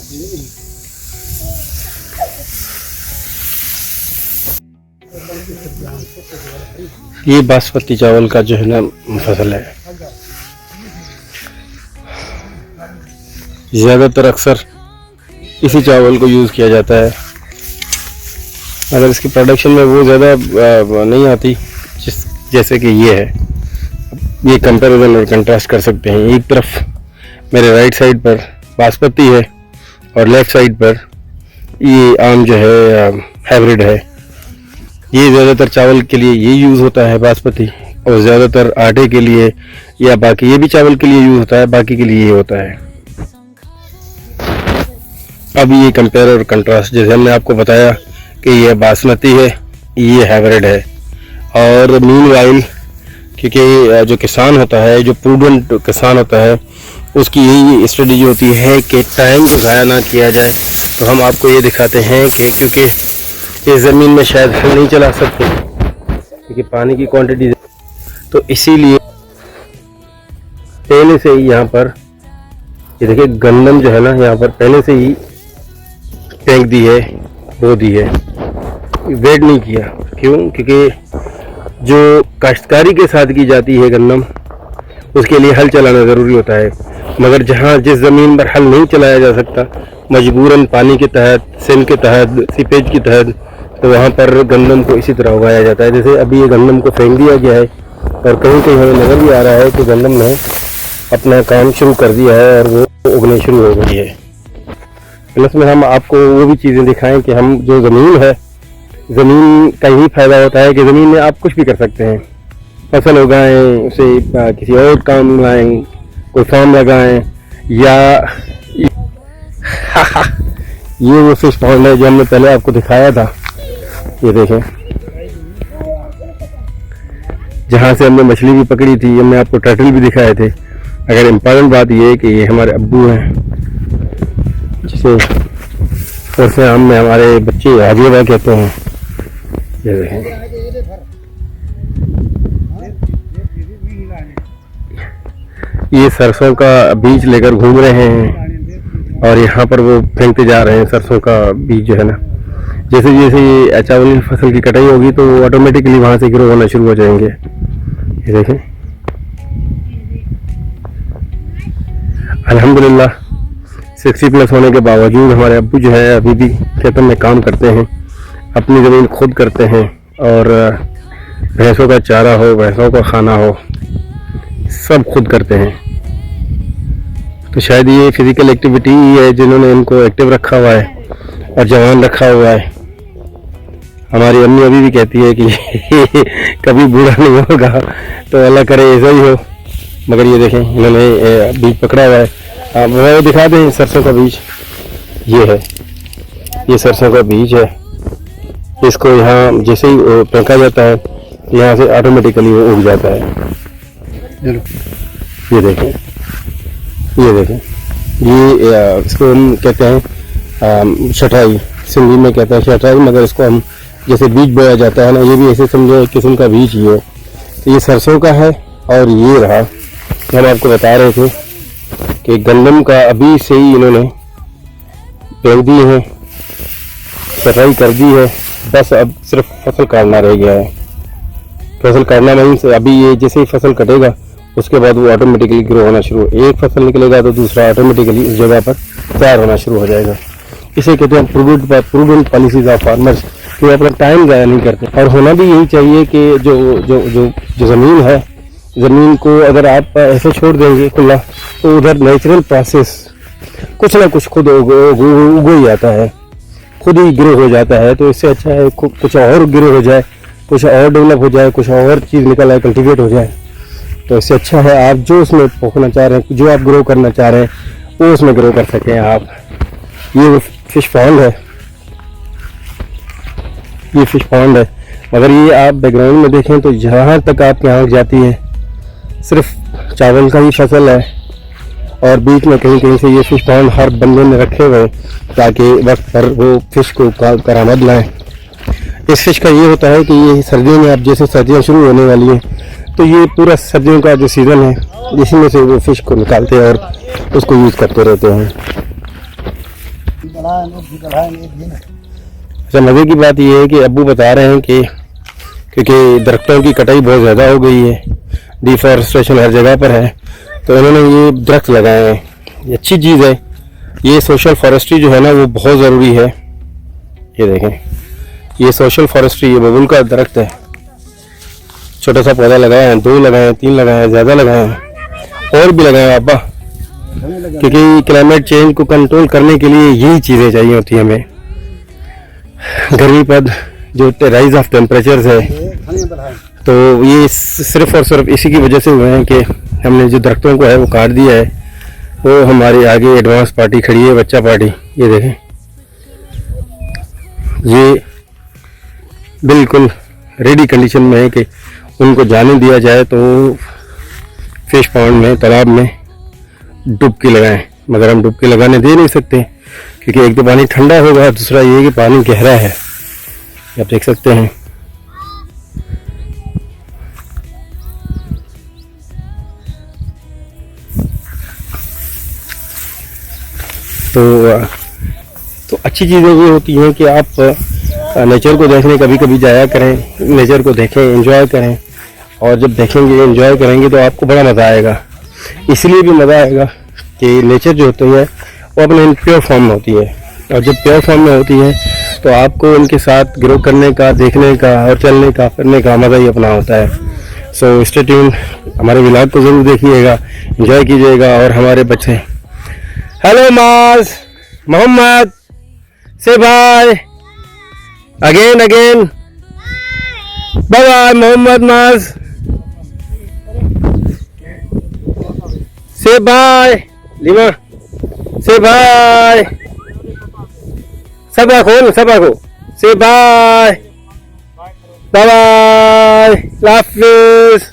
ये बासमती चावल का जो है ना फसल है, ज़्यादातर अक्सर इसी चावल को यूज़ किया जाता है। अगर इसकी प्रोडक्शन में वो ज़्यादा नहीं आती जैसे कि ये है। ये कंपैरिजन और कंट्रास्ट कर सकते हैं। एक तरफ मेरे राइट साइड पर बासमती है और लेफ़्ट साइड पर ये आम जो है हाइब्रिड है। ये ज़्यादातर चावल के लिए ये यूज़ होता है बासमती, और ज़्यादातर आटे के लिए या बाकी ये भी चावल के लिए यूज़ होता है, बाकी के लिए ये होता है। अब ये कंपेयर और कंट्रास्ट, जैसे हमने आपको बताया कि ये बासमती है, ये हाइब्रिड है। और मीनवाइल क्योंकि जो किसान होता है, जो प्रूडेंट किसान होता है, उसकी यही स्ट्रेटजी होती है कि टाइम को ज़ाया ना किया जाए। तो हम आपको ये दिखाते हैं कि क्योंकि इस ज़मीन में शायद हम नहीं चला सकते क्योंकि पानी की क्वांटिटी, तो इसीलिए पहले से ही यहाँ पर ये देखिए गंदम जो है ना, यहाँ पर पहले से ही फेंक दी है, बो दी है, वेट नहीं किया। क्यों? क्योंकि जो काश्तकारी के साथ की जाती है गंदम, उसके लिए हल चलाना ज़रूरी होता है। मगर जहाँ जिस ज़मीन पर हल नहीं चलाया जा सकता, मजबूरन पानी के तहत, सिल के तहत, सीपेज के तहत, तो वहाँ पर गंदम को इसी तरह उगाया जाता है। जैसे अभी ये गंदम को फेंक दिया गया है और कहीं कहीं हमें नज़र भी आ रहा है कि गंदम ने अपना काम शुरू कर दिया है और वो उगने शुरू हो गई है। प्लस में हम आपको वो भी चीज़ें दिखाएं कि हम जो ज़मीन है, ज़मीन का यही फ़ायदा होता है कि ज़मीन में आप कुछ भी कर सकते हैं। फसल उगाएं, उसे किसी और काम लगाएं, कोई फार्म लगाएं, या ये वो फिश पॉन्ड है जो हमने पहले आपको दिखाया था। ये देखें, जहाँ से हमने मछली भी पकड़ी थी, हमने आपको टर्टल भी दिखाए थे। अगर इम्पोर्टेंट बात ये है कि ये हमारे अब्बू हैं, जिसे उससे हम में हमारे बच्चे हाजीबा कहते हैं। ये देखें, ये सरसों का बीज लेकर घूम रहे हैं और यहाँ पर वो फेंकते जा रहे हैं सरसों का बीज जो है ना। जैसे जैसे ये चावल की फसल की कटाई होगी तो वो ऑटोमेटिकली वहाँ से ग्रो होना शुरू हो जाएंगे। ये देखें, अल्हम्दुलिल्लाह 60+ होने के बावजूद हमारे अब्बू जो है अभी भी खेतों में काम करते हैं, अपनी ज़मीन खुद करते हैं, और भैंसों का चारा हो, भैंसों का खाना हो, सब खुद करते हैं। तो शायद ये फिज़िकल एक्टिविटी ही है जिन्होंने इनको एक्टिव रखा हुआ है और जवान रखा हुआ है। हमारी अम्मी अभी भी कहती है कि कभी बूढ़ा नहीं होगा, तो अल्लाह करे ऐसा ही हो। मगर ये देखें, इन्होंने बीज पकड़ा हुआ है। आप वो दिखा दें, सरसों का बीज ये है, ये सरसों का बीज है। इसको यहाँ जैसे ही फेंका जाता है, यहाँ से ऑटोमेटिकली वो उग जाता है। ये देखें, ये देखें, ये इसको हम कहते हैं छटाई, सिंधी में कहते हैं छटाई, मगर इसको हम जैसे बीज बोया जाता है ना, ये भी ऐसे समझो एक किस्म का बीज ही है। तो ये सरसों का है। और ये रहा, हम आपको बता रहे थे कि गंदम का अभी से ही इन्होंने फेंक दी है, छटाई कर दी है, बस अब सिर्फ फसल काटना रह गया है। फसल काटना मीन्स अभी ये जैसे ही फसल कटेगा उसके बाद वो ऑटोमेटिकली ग्रो होना शुरू, एक फसल निकलेगा तो दूसरा ऑटोमेटिकली उस जगह पर तैयार होना शुरू हो जाएगा। इसे कहते हैं प्रूडेंट पॉलिसीज ऑफ फार्मर्स, कि अपना टाइम ज़ाया नहीं करते। और होना भी यही चाहिए कि जो जो जो जो ज़मीन है, ज़मीन को अगर आप ऐसे छोड़ देंगे खुला, तो उधर नेचुरल प्रोसेस कुछ ना कुछ खुद उग ही जाता है, खुद ही ग्रो हो जाता है। तो इससे अच्छा है कुछ और ग्रो हो जाए, कुछ और डेवलप हो जाए, कुछ और चीज़ निकल आए, कल्टिवेट हो जाए। तो इससे अच्छा है आप जो उसमें पोखना चाह रहे हैं, जो आप ग्रो करना चाह रहे हैं, वो उसमें ग्रो कर सकें आप। ये वो फिश पॉन्ड है, ये फिश पॉन्ड है। मगर ये आप बैकग्राउंड में देखें तो जहाँ तक आपकी आँख जाती है सिर्फ चावल का ही फसल है, और बीच में कहीं कहीं से ये फिश पॉन्ड हर बंदे ने रखे हुए ताकि वक्त पर वो फिश को बरामद लाएँ। इस फिश का ये होता है कि ये सर्दियों में, अब जैसे सर्दियाँ शुरू होने वाली हैं, तो ये पूरा सर्दियों का जो सीज़न है, इसी में से वो फिश को निकालते हैं और उसको यूज़ करते रहते हैं। अच्छा, मज़े की बात यह है कि अब्बू बता रहे हैं कि क्योंकि दरख्तों की कटाई बहुत ज़्यादा हो गई है, डिफॉरेस्टेशन हर जगह पर है, तो इन्होंने ये दरख्त लगाए हैं। ये अच्छी चीज़ है। ये सोशल फॉरेस्ट्री जो है ना वो बहुत ज़रूरी है। ये देखें, ये सोशल फॉरेस्ट्री, ये बबूल का दरख्त है। छोटा सा पौधा लगाया है, 2 लगाए हैं, 3 लगाए हैं, ज़्यादा लगाए हैं, और भी लगाए हैं अब्बा, क्योंकि क्लाइमेट चेंज को कंट्रोल करने के लिए यही चीज़ें चाहिए होती हैं हमें। गर्मी पर जो राइज ऑफ टेम्परेचर है, तो ये सिर्फ और सिर्फ इसी की वजह से हुए हैं कि हमने जो दरख्तों को है वो काट दिया है। वो हमारे आगे एडवांस पार्टी खड़ी है, बच्चा पार्टी। ये देखें, ये बिल्कुल रेडी कंडीशन में है कि उनको जाने दिया जाए तो फिश पॉन्ड में, तालाब में डुबकी लगाएं। मगर हम डुबकी लगाने दे नहीं सकते, क्योंकि एक तो पानी ठंडा होगा, दूसरा ये कि पानी गहरा है, आप देख सकते हैं। तो अच्छी चीज़ें ये होती हैं कि आप नेचर को देखने कभी कभी जाया करें, नेचर को देखें, एंजॉय करें, और जब देखेंगे, एंजॉय करेंगे तो आपको बड़ा मज़ा आएगा। इसलिए भी मज़ा आएगा कि नेचर जो होती है वो अपने प्योर फॉर्म में होती है, और जब प्योर फॉर्म में होती है तो आपको उनके साथ ग्रो करने का, देखने का और चलने का, फिरने का मज़ा ही अपना होता है। सो स्टे ट्यून, हमारे व्लॉग को ज़रूर देखिएगा, एंजॉय कीजिएगा। और हमारे बच्चे, हेलो माज, मोहम्मद, से bye again again, bye bye Mohammad Maaz, से बाय लीमा, से बाय, सबा खोल, सबा को से बाय, बाय बाय, हाफिज़।